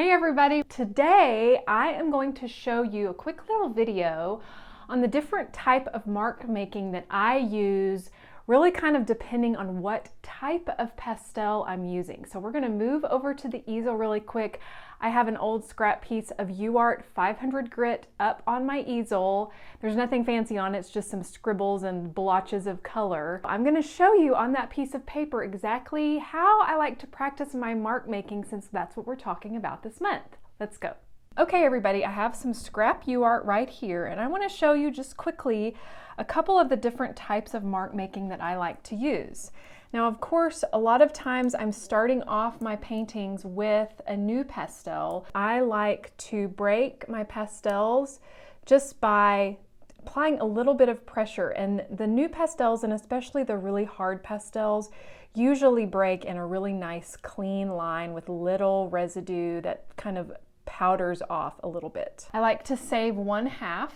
Hey everybody! Today I am going to show you a quick little video on the different type of mark making that I use, really kind of depending on what type of pastel I'm using. So we're going to move over to the easel really quick. I have an old scrap piece of UArt 500 grit up on my easel. There's nothing fancy on it, it's just some scribbles and blotches of color. I'm going to show you on that piece of paper exactly how I like to practice my mark making, since that's what we're talking about this month. Let's go. Okay everybody, I have some scrap UArt right here, and I want to show you just quickly a couple of the different types of mark making that I like to use. Now, of course, a lot of times I'm starting off my paintings with a new pastel. I like to break my pastels just by applying a little bit of pressure, and the new pastels, and especially the really hard pastels, usually break in a really nice clean line with little residue that kind of powders off a little bit. I like to save 1/2.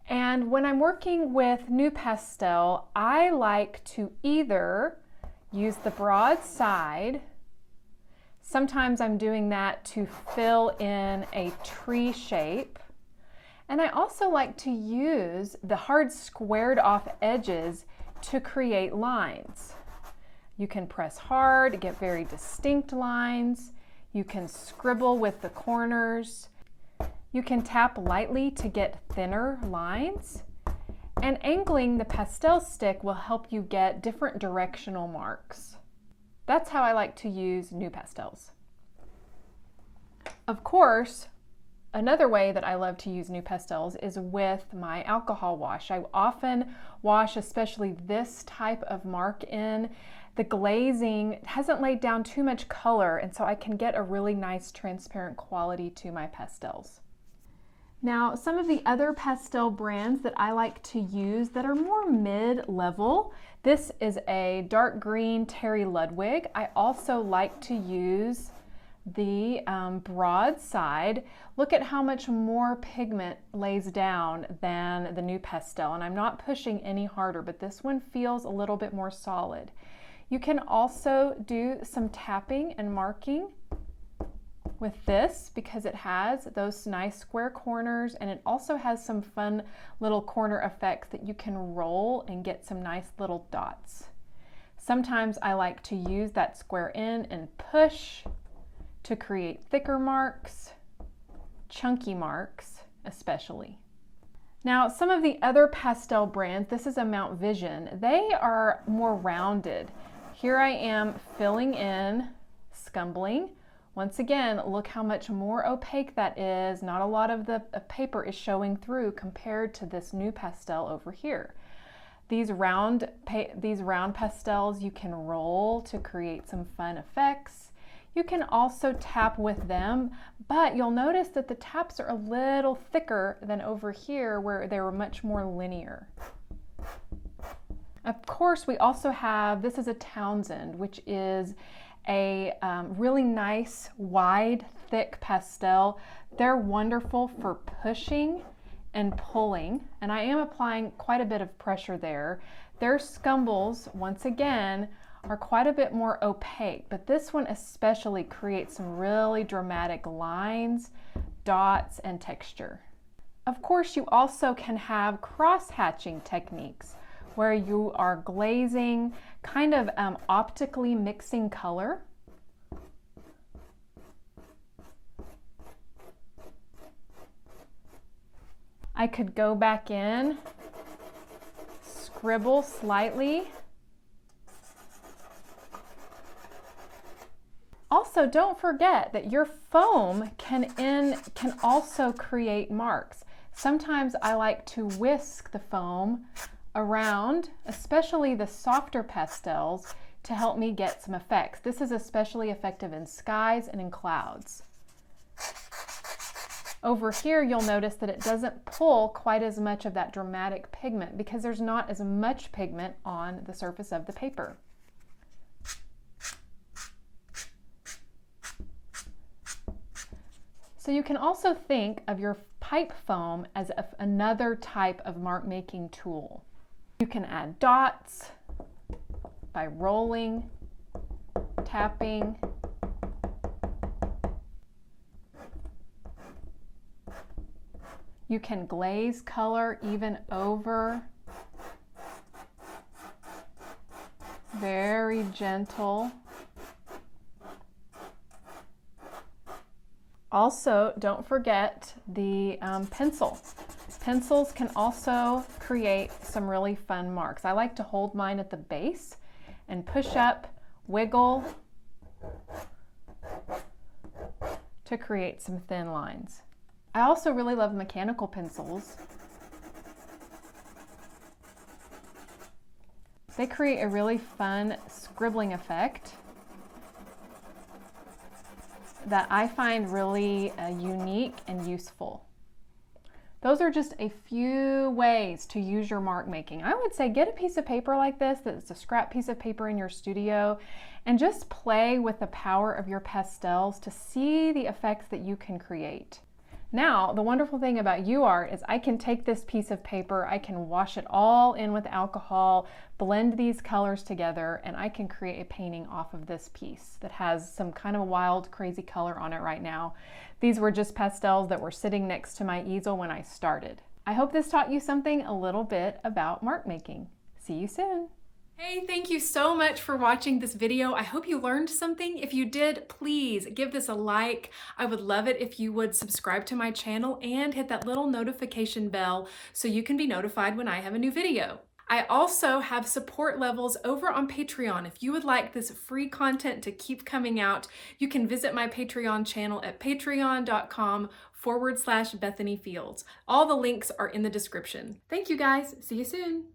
And when I'm working with new pastel, I like to either use the broad side. Sometimes I'm doing that to fill in a tree shape. And I also like to use the hard squared off edges to create lines. You can press hard to get very distinct lines. You can scribble with the corners. You can tap lightly to get thinner lines. And angling the pastel stick will help you get different directional marks. That's how I like to use new pastels. Of course, another way that I love to use new pastels is with my alcohol wash. I often wash especially this type of mark in. The glazing hasn't laid down too much color, and so I can get a really nice transparent quality to my pastels. Now, some of the other pastel brands that I like to use that are more mid-level, this is a dark green Terry Ludwig. I also like to use the broad side. Look at how much more pigment lays down than the new pastel, and I'm not pushing any harder, but this one feels a little bit more solid. You can also do some tapping and marking with this because it has those nice square corners, and it also has some fun little corner effects that you can roll and get some nice little dots. Sometimes I like to use that square in and push to create thicker marks, chunky marks especially. Now, some of the other pastel brands, this is a Mount Vision, they are more rounded. Here I am filling in, scumbling. Once again, look how much more opaque that is. Not a lot of the paper is showing through compared to this new pastel over here. These round pastels you can roll to create some fun effects. You can also tap with them, but you'll notice that the taps are a little thicker than over here where they were much more linear. Of course, we also have, this is a Townsend, which is a really nice, wide, thick pastel. They're wonderful for pushing and pulling, and I am applying quite a bit of pressure there. Their scumbles, once again, are quite a bit more opaque, but this one especially creates some really dramatic lines, dots, and texture. Of course, you also can have cross-hatching techniques where you are glazing, kind of optically mixing color. I could go back in, scribble slightly. Also, don't forget that your foam can also create marks. Sometimes I like to whisk the foam around, especially the softer pastels, to help me get some effects. This is especially effective in skies and in clouds. Over here, you'll notice that it doesn't pull quite as much of that dramatic pigment because there's not as much pigment on the surface of the paper. So you can also think of your pipe foam as another type of mark making tool. You can add dots by rolling, tapping, You can glaze color even over. Very gentle. Also, don't forget the pencil. Pencils can also create some really fun marks. I like to hold mine at the base and push up, wiggle to create some thin lines. I also really love mechanical pencils. They create a really fun scribbling effect that I find really unique and useful. Those are just a few ways to use your mark making. I would say get a piece of paper like this, that's a scrap piece of paper in your studio, and just play with the power of your pastels to see the effects that you can create. Now, the wonderful thing about UArt is I can take this piece of paper, I can wash it all in with alcohol, blend these colors together, and I can create a painting off of this piece that has some kind of wild, crazy color on it right now. These were just pastels that were sitting next to my easel when I started. I hope this taught you something a little bit about mark making. See you soon. Hey, thank you so much for watching this video. I hope you learned something. If you did, please give this a like. I would love it if you would subscribe to my channel and hit that little notification bell so you can be notified when I have a new video. I also have support levels over on Patreon. If you would like this free content to keep coming out, you can visit my Patreon channel at patreon.com/Bethany Fields. All the links are in the description. Thank you guys. See you soon.